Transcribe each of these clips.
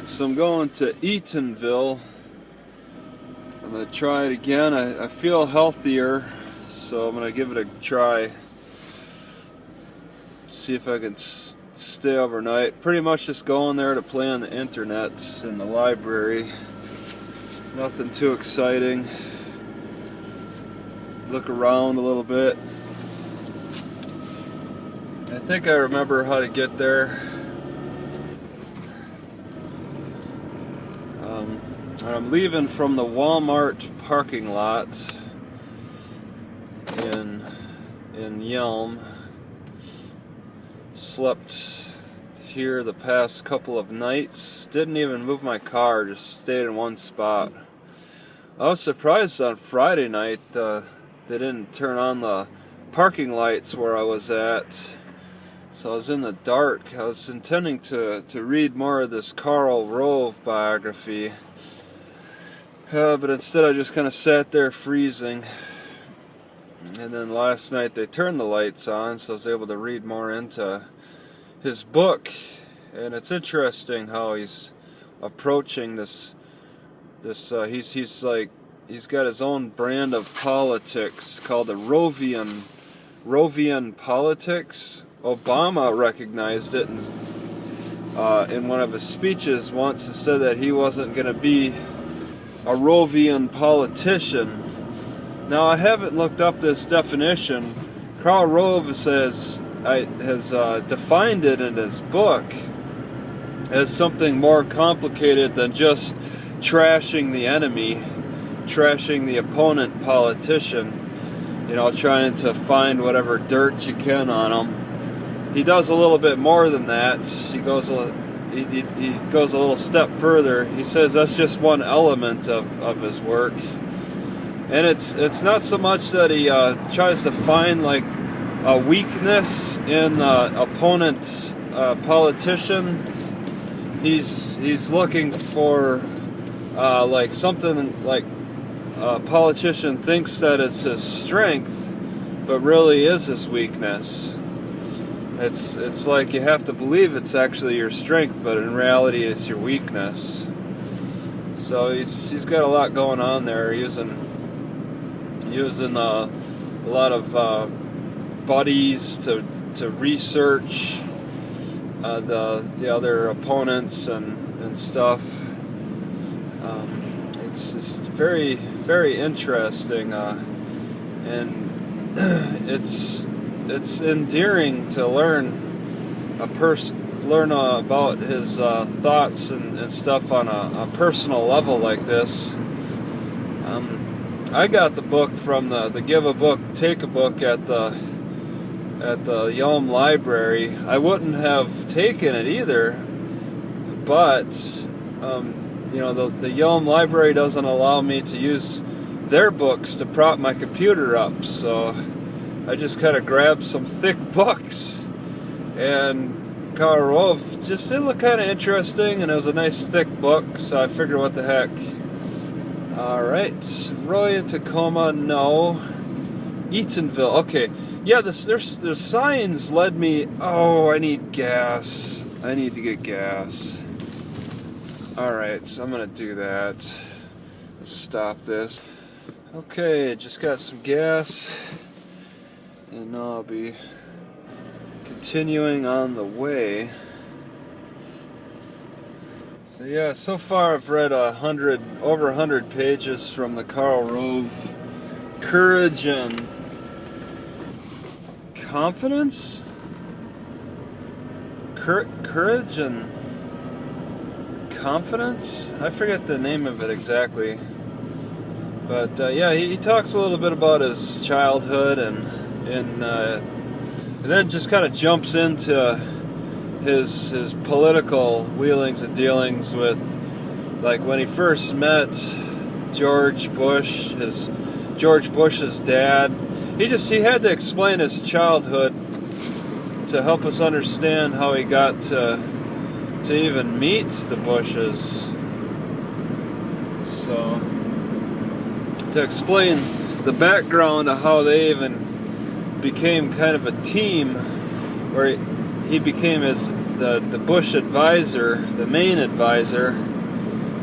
Alright, so I'm going to Eatonville. I'm going to try it again. I feel healthier, so I'm going to give it a try. See if I can stay overnight. Pretty much just going there to play on the internet in the library. Nothing too exciting. Look around a little bit. I think I remember how to get there. I'm leaving from the Walmart parking lot in Yelm. Slept here the past couple of nights. Didn't even move my car, just stayed in one spot. I was surprised on Friday night they didn't turn on the parking lights where I was at. So I was in the dark. I was intending to read more of this Karl Rove biography. But instead I just kind of sat there freezing. And then last night they turned the lights on, so I was able to read more into his book. And it's interesting how he's approaching this he's got his own brand of politics called the Rovian politics. Obama recognized it in one of his speeches once and said that he wasn't going to be a Rovian politician. Now, I haven't looked up this definition. Karl Rove has defined it in his book as something more complicated than just trashing the enemy, trashing the opponent politician, trying to find whatever dirt you can on him. He does a little bit more than that. He goes a little step further. He says that's just one element of his work. And it's not so much that he tries to find like a weakness in the opponent politician. He's looking for like something like a politician thinks that it's his strength, but really is his weakness. It's like you have to believe it's actually your strength, but in reality it's your weakness. So he's got a lot going on there, using a lot of buddies to research the other opponents and stuff. It's very, very interesting, and it's endearing to learn about his thoughts and stuff on a personal level like this. I got the book from the Give a Book, Take a Book at the Yelm Library. I wouldn't have taken it either, but the Yelm Library doesn't allow me to use their books to prop my computer up, so I just kind of grabbed some thick books, and Karl Rove just did look kind of interesting, and it was a nice thick book, so I figured what the heck. Alright, Roy in Tacoma, no. Eatonville, okay. Yeah, the signs led me, I need gas. I need to get gas. Alright, so I'm going to do that. Let's stop this. Okay, just got some gas. And now I'll be continuing on the way. So yeah, so far I've read over 100 pages from the Karl Rove Courage and Confidence? Courage and Confidence? I forget the name of it exactly. But yeah, he talks a little bit about his childhood and then just kind of jumps into his political wheelings and dealings with, like, when he first met George Bush's dad. He had to explain his childhood to help us understand how he got to even meet the Bushes. So to explain the background of how they even became kind of a team, where he became his the Bush advisor, the main advisor,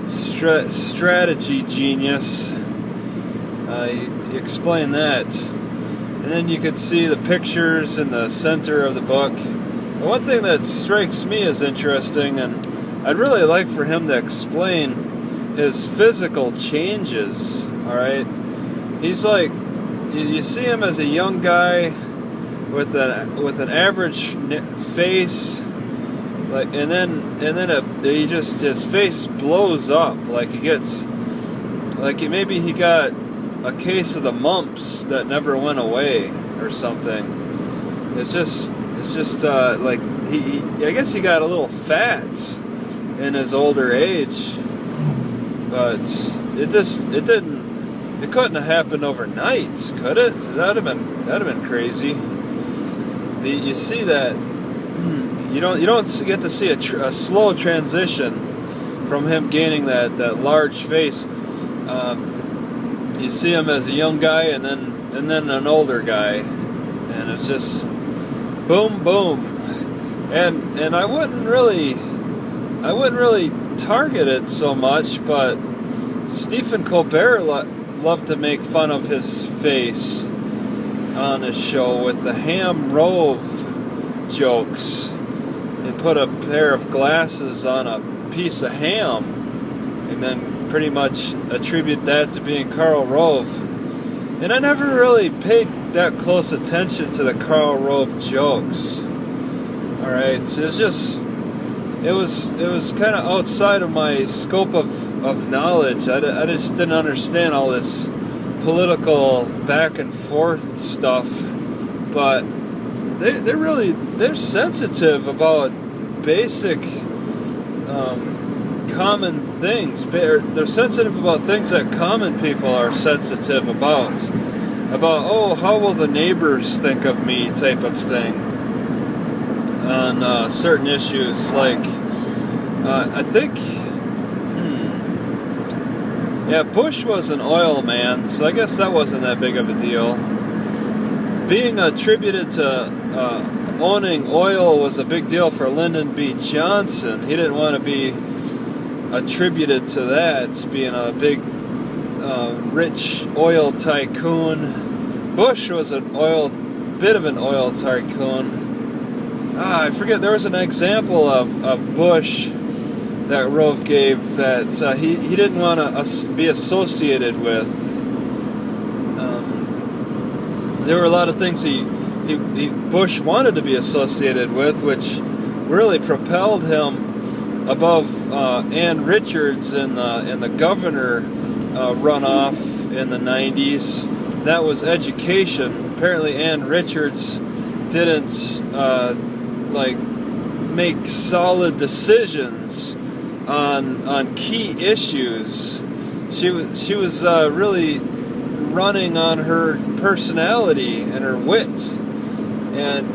strategy genius. He explained that. And then you could see the pictures in the center of the book. The one thing that strikes me as interesting, and I'd really like for him to explain his physical changes. All right, he's like, you see him as a young guy with an average face, like, and then his face blows up, like he gets, like maybe he got a case of the mumps that never went away or something. It's just like I guess he got a little fat in his older age, but it couldn't have happened overnight, could it? That'd have been crazy. You see that you don't get to see a slow transition from him gaining that large face. You see him as a young guy and then an older guy, and it's just boom boom. And I wouldn't really target it so much, but Stephen Colbert loved to make fun of his face on his show with the ham Rove jokes. He put a pair of glasses on a piece of ham and then pretty much attribute that to being Karl Rove. And I never really paid that close attention to the Karl Rove jokes. Alright, so it was kind of outside of my scope of knowledge. I just didn't understand all this political back and forth stuff, but they're sensitive about basic common things. They're sensitive about things that common people are sensitive about, oh, how will the neighbors think of me type of thing on certain issues. Like I think Bush was an oil man, so I guess that wasn't that big of a deal. Being attributed to owning oil was a big deal for Lyndon B. Johnson. He didn't want to be attributed to that, being a big rich oil tycoon. Bush was bit of an oil tycoon. I forget, there was an example of Bush that Rove gave that he didn't want to be associated with. There were a lot of things Bush wanted to be associated with, which really propelled him above Ann Richards in the governor runoff in the 90s. That was education. Apparently Ann Richards didn't make solid decisions on key issues. She was really running on her personality and her wit, and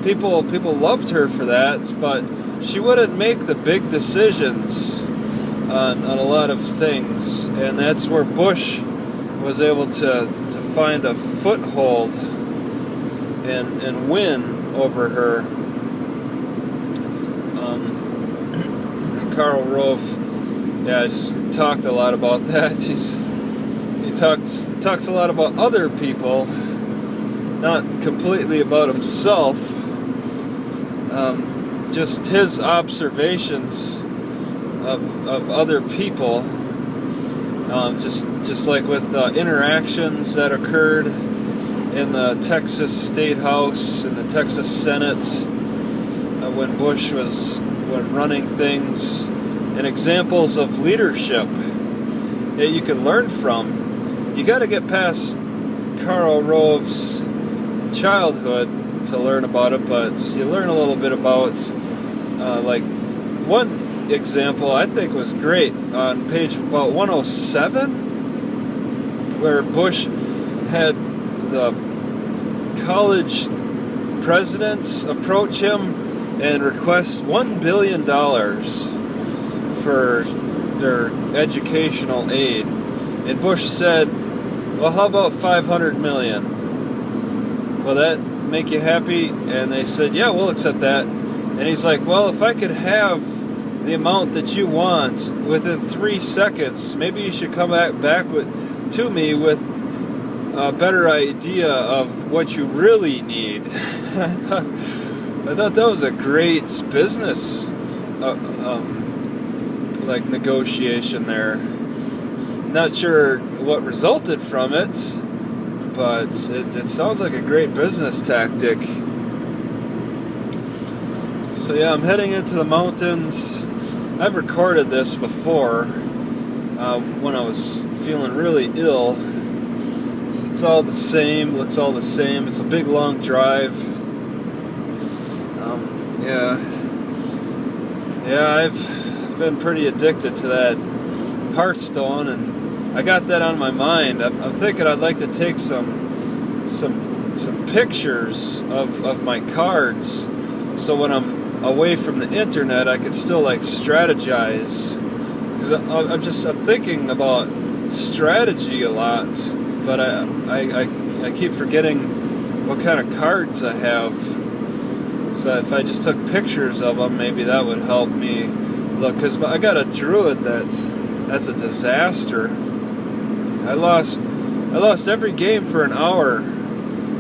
people loved her for that, but she wouldn't make the big decisions on a lot of things, and that's where Bush was able to find a foothold and win over her. Karl Rove, just talked a lot about that. He talks a lot about other people, not completely about himself. Just his observations of other people, just like with interactions that occurred in the Texas State House and the Texas Senate when Bush was running things, and examples of leadership that you can learn from. You got to get past Karl Rove's childhood to learn about it, but you learn a little bit about, like, one example I think was great on page about 107, where Bush had the college presidents approach him and request $1 billion for their educational aid. And Bush said, well, how about 500 million? Will that make you happy? And they said, yeah, we'll accept that. And he's like, well, if I could have the amount that you want within 3 seconds, maybe you should come back to me with a better idea of what you really need. I thought that was a great business like negotiation there. Not sure what resulted from it, but it sounds like a great business tactic. So yeah, I'm heading into the mountains. I've recorded this before when I was feeling really ill. So it's all the same, looks all the same. It's a big long drive. Yeah, I've been pretty addicted to that Hearthstone, and I got that on my mind. I'm thinking I'd like to take some pictures of my cards, so when I'm away from the internet, I could still like strategize. Because I'm thinking about strategy a lot, but I keep forgetting what kind of cards I have. So if I just took pictures of them, maybe that would help me look. Because I got a druid that's a disaster. I lost every game for an hour.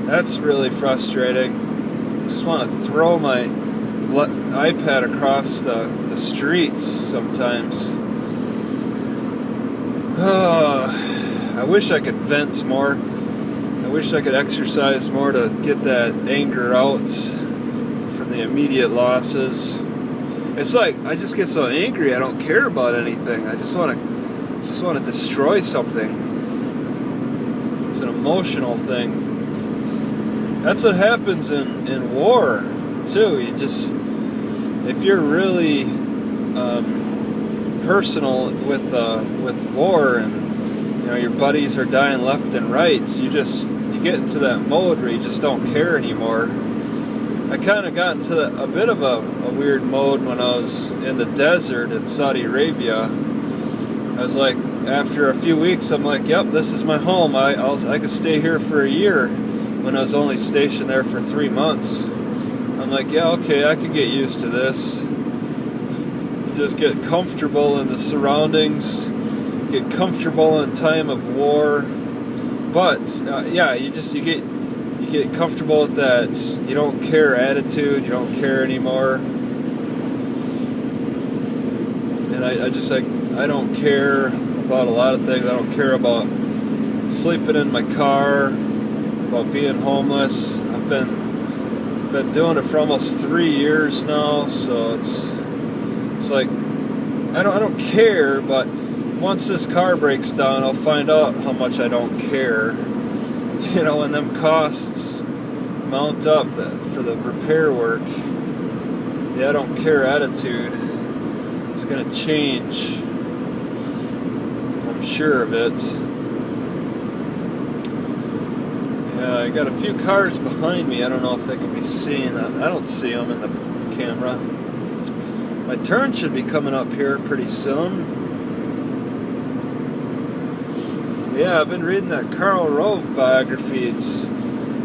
That's really frustrating. I just want to throw my iPad across the streets sometimes. I wish I could vent more. I wish I could exercise more to get that anger out from the immediate losses. It's like I just get so angry I don't care about anything. I just want to destroy something. It's an emotional thing. That's what happens in war too. If you're really personal with war, and your buddies are dying left and right, you get into that mode where you just don't care anymore. I kind of got into a bit of a weird mode when I was in the desert in Saudi Arabia. I was like, after a few weeks, I'm like, yep, this is my home. I could stay here for a year, when I was only stationed there for 3 months. I'm like, yeah, okay, I could get used to this. Just get comfortable in the surroundings, get comfortable in time of war. But you get comfortable with that you don't care attitude. You don't care anymore. And I don't care about a lot of things. I don't care about sleeping in my car, about being homeless. I've been doing it for almost 3 years now, so it's like I don't care, but once this car breaks down, I'll find out how much I don't care. When them costs mount up for the repair work, I don't care attitude is going to change. I'm sure of it. Yeah, I got a few cars behind me. I don't know if they can be seen. I don't see them in the camera. My turn should be coming up here pretty soon. Yeah, I've been reading that Karl Rove biography. It's a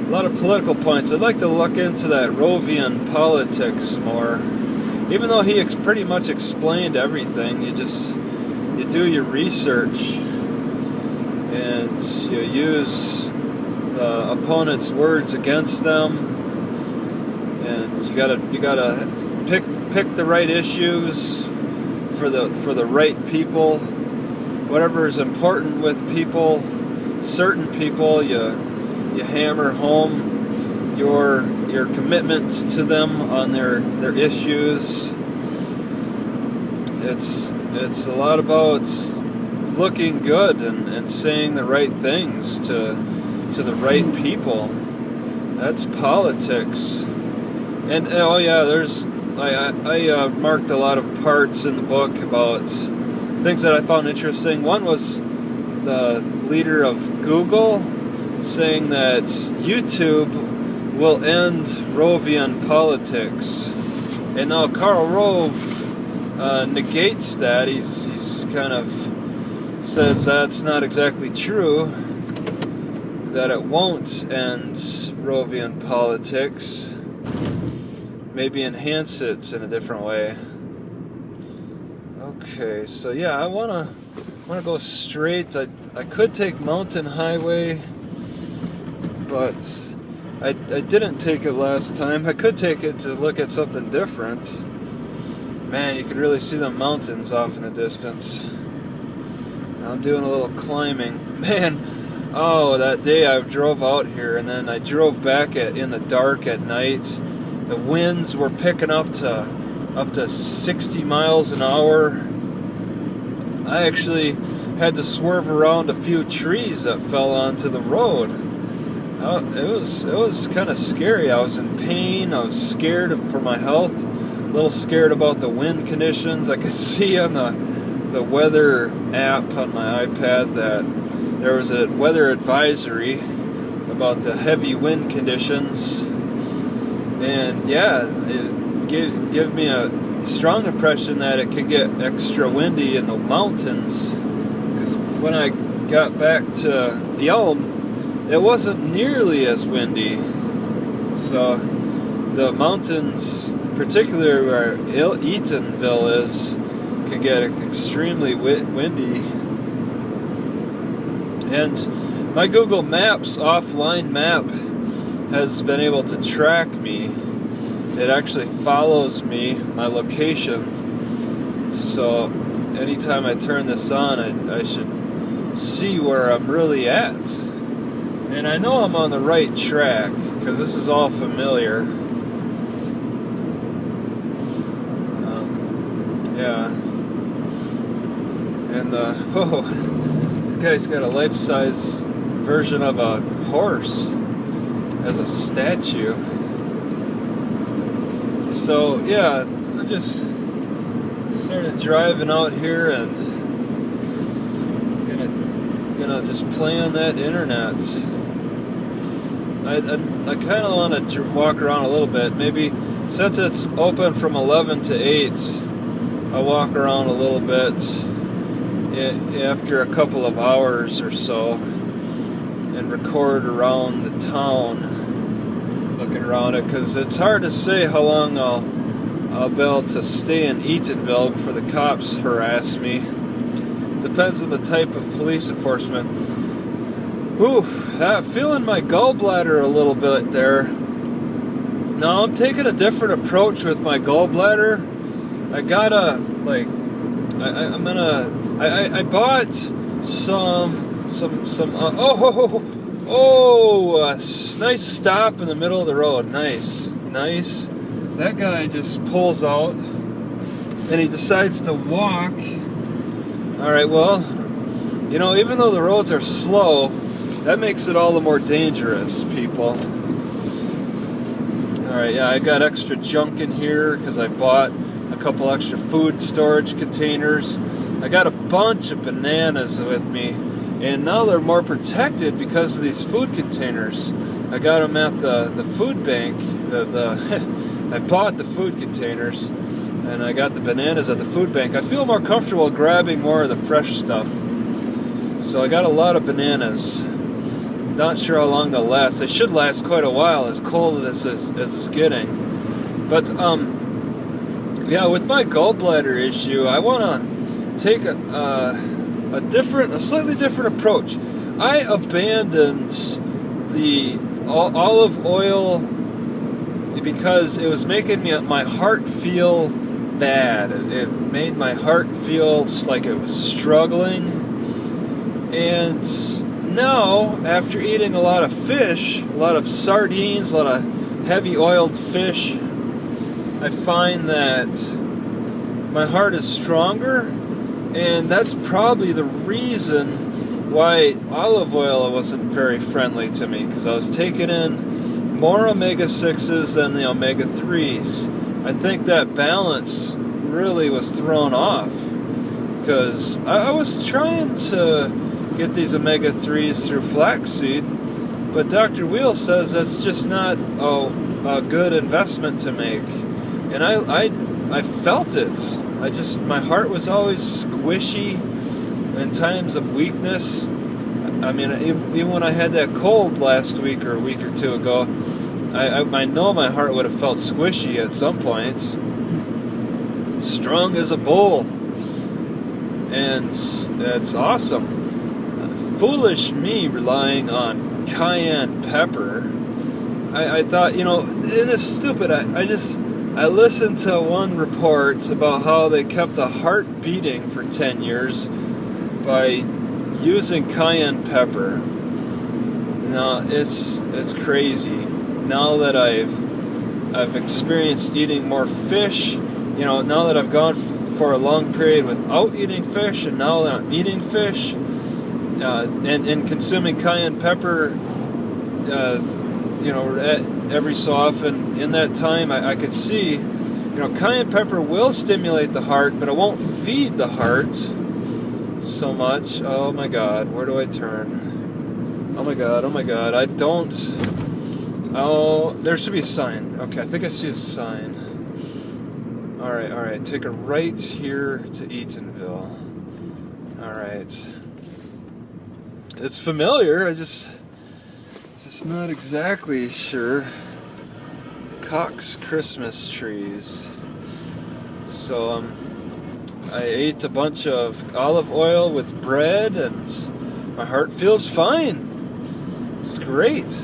lot of political points. I'd like to look into that Rovian politics more. Even though he pretty much explained everything, you do your research and you use the opponent's words against them, and you gotta pick the right issues for the right people. Whatever is important with people, certain people, you hammer home your commitment to them on their issues. It's a lot about looking good and saying the right things to the right people. That's politics. And I marked a lot of parts in the book about things that I found interesting. One was the leader of Google saying that YouTube will end Rovian politics. And now Karl Rove negates that. He's kind of says that's not exactly true, that it won't end Rovian politics. maybe enhance it in a different way. Okay, so yeah, I wanna go straight. I could take Mountain Highway, but I didn't take it last time. I could take it to look at something different. Man, you could really see the mountains off in the distance. I'm doing a little climbing. Man, oh, that day I drove out here and then I drove back in the dark at night. The winds were picking up to 60 miles an hour. I actually had to swerve around a few trees that fell onto the road. It was kind of scary. I was in pain. I was scared for my health. A little scared about the wind conditions. I could see on the weather app on my iPad that there was a weather advisory about the heavy wind conditions. And yeah, it gave me a strong impression that it can get extra windy in the mountains. Because when I got back to Elm, it wasn't nearly as windy. So the mountains, particularly where Eatonville is, can get extremely windy. And my Google Maps offline map has been able to track me. It actually follows me, my location. So anytime I turn this on, I should see where I'm really at. And I know I'm on the right track because this is all familiar. Yeah. And the guy's got a life-size version of a horse as a statue. So yeah, I just started driving out here and gonna just play on that internet. I kind of want to walk around a little bit. Maybe since it's open from 11 to 8, I'll walk around a little bit after a couple of hours or so and record around the town, looking around it, because it's hard to say how long I'll be able to stay in Eatonville before the cops harass me. Depends on the type of police enforcement. Ooh, feeling my gallbladder a little bit there. Now I'm taking a different approach with my gallbladder. I gotta, like, I bought some nice stop in the middle of the road. Nice. That guy just pulls out and he decides to walk. Alright, well, you know, even though the roads are slow, that makes it all the more dangerous, people. Alright, yeah, I got extra junk in here because I bought a couple extra food storage containers. I got a bunch of bananas with me, and now they're more protected because of these food containers. I got them at the food bank. I bought the food containers, and I got the bananas at the food bank. I feel more comfortable grabbing more of the fresh stuff. So I got a lot of bananas. Not sure how long they'll last. They should last quite a while, as cold as it's getting. But yeah, with my gallbladder issue, I want to take a slightly different approach. I abandoned the olive oil because it was making my heart feel bad. It made my heart feel like it was struggling. And now, after eating a lot of fish, a lot of sardines, a lot of heavy oiled fish, I find that my heart is stronger, and that's probably the reason why olive oil wasn't very friendly to me, because I was taking in more omega-6s than the omega-3s. I think that balance really was thrown off, because I was trying to get these omega-3s through flaxseed, but Dr. Wheel says that's just not a good investment to make. And I felt it. My heart was always squishy in times of weakness. I mean, even when I had that cold last week or a week or two ago, I know my heart would have felt squishy at some point. Strong as a bull. And it's awesome. Foolish me relying on cayenne pepper. I thought, and it's stupid. I listened to one report about how they kept a heart beating for 10 years by using cayenne pepper. Now it's crazy. Now that I've experienced eating more fish, now that I've gone for a long period without eating fish, and now that I'm eating fish, and consuming cayenne pepper, every so often in that time, I could see, cayenne pepper will stimulate the heart, but it won't feed the heart so much. Oh my God, where do I turn? Oh my God, I don't. Oh, there should be a sign. Okay, I think I see a sign. Alright, take a right here to Eatonville. Alright. It's familiar, I just not exactly sure. Cox Christmas trees. So, I ate a bunch of olive oil with bread, and my heart feels fine. It's great.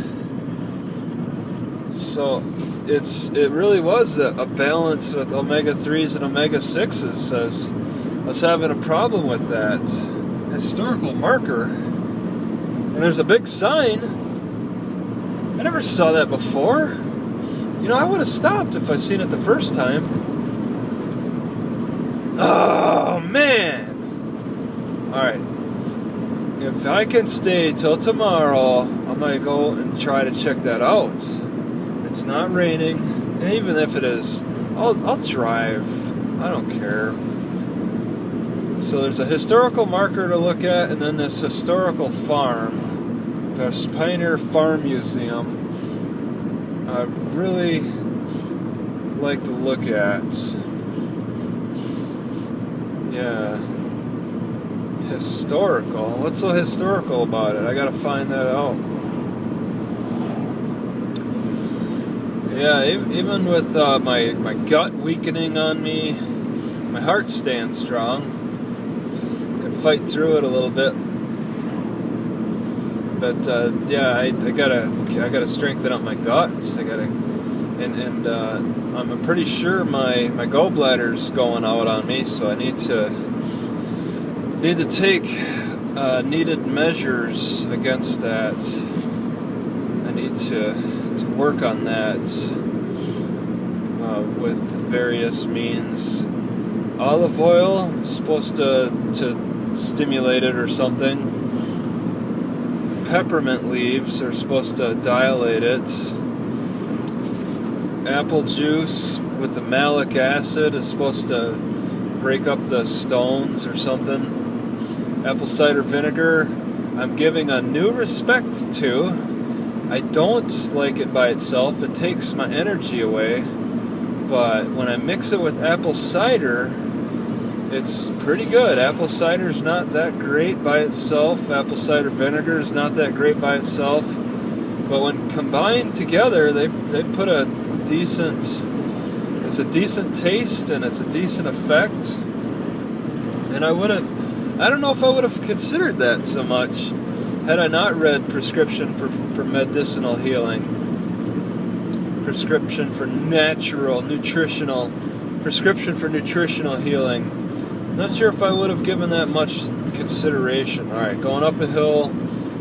So, it really was a balance with omega-3s and omega-6s. I was having a problem with that. Historical marker. And there's a big sign. I never saw that before. I would have stopped if I'd seen it the first time. Oh, man! Alright. If I can stay till tomorrow, I might go and try to check that out. It's not raining, and even if it is, I'll drive. I don't care. So there's a historical marker to look at, and then this historical farm, the Pioneer Farm Museum. I really like to look at. Yeah. Historical. What's so historical about it? I gotta find that out. Yeah, even with my gut weakening on me, my heart staying strong. Can fight through it a little bit. But I gotta strengthen up my guts. And I'm pretty sure my gallbladder's going out on me, so I need to take needed measures against that. I need to work on that with various means. Olive oil is supposed to stimulate it or something. Peppermint leaves are supposed to dilate it. Apple juice with the malic acid is supposed to break up the stones or something. Apple cider vinegar, I'm giving a new respect to. I don't like it by itself. It takes my energy away. But when I mix it with apple cider, it's pretty good. Apple cider is not that great by itself. Apple cider vinegar is not that great by itself. But when combined together, they put it's a decent taste and it's a decent effect. And I don't know if I would have considered that so much had I not read Prescription for Medicinal Healing. Prescription for Nutritional Healing. Not sure if I would have given that much consideration. Alright, going up a hill.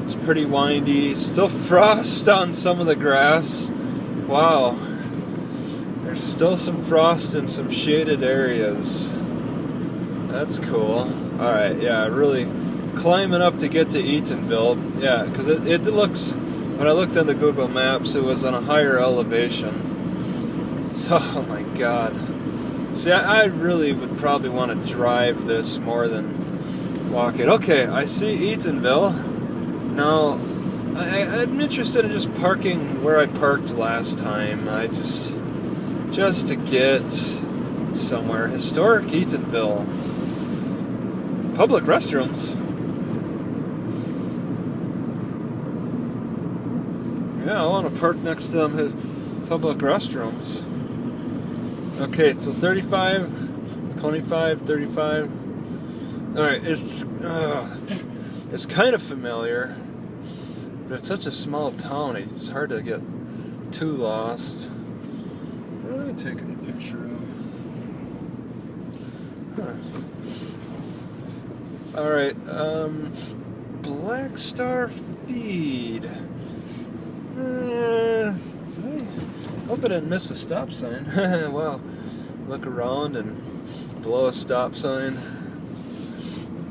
It's pretty windy. Still frost on some of the grass. Wow. There's still some frost in some shaded areas. That's cool. Alright, yeah, really climbing up to get to Eatonville. Yeah, because it looks, when I looked on the Google Maps, it was on a higher elevation. So, oh my God. See, I really would probably want to drive this more than walk it. Okay, I see Eatonville. Now, I'm interested in just parking where I parked last time. Just to get somewhere. Historic Eatonville. Public restrooms. Yeah, I want to park next to them. public restrooms. Okay, so 35, 25, 35. Alright, it's kind of familiar, but it's such a small town, it's hard to get too lost. What am I taking a picture of? Alright, Black Star Feed. Hope I didn't miss a stop sign. Well, look around and below a stop sign.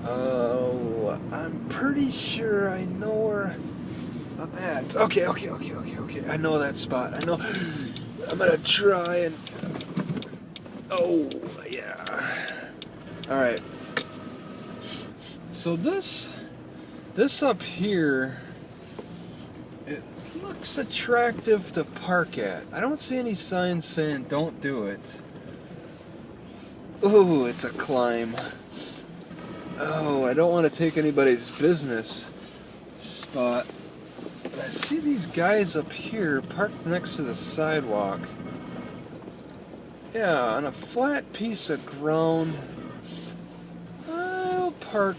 Oh, I'm pretty sure I know where I'm at. Okay. I know that spot. I know. I'm gonna try and. Oh, yeah. Alright. So this up here, it looks attractive to park at. I don't see any signs saying don't do it. Ooh, it's a climb. Oh, I don't want to take anybody's business spot. But I see these guys up here parked next to the sidewalk. Yeah, on a flat piece of ground. I'll park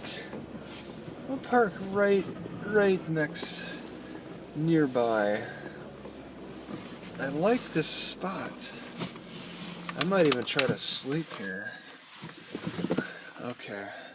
right next nearby. I like this spot. I might even try to sleep here. Okay.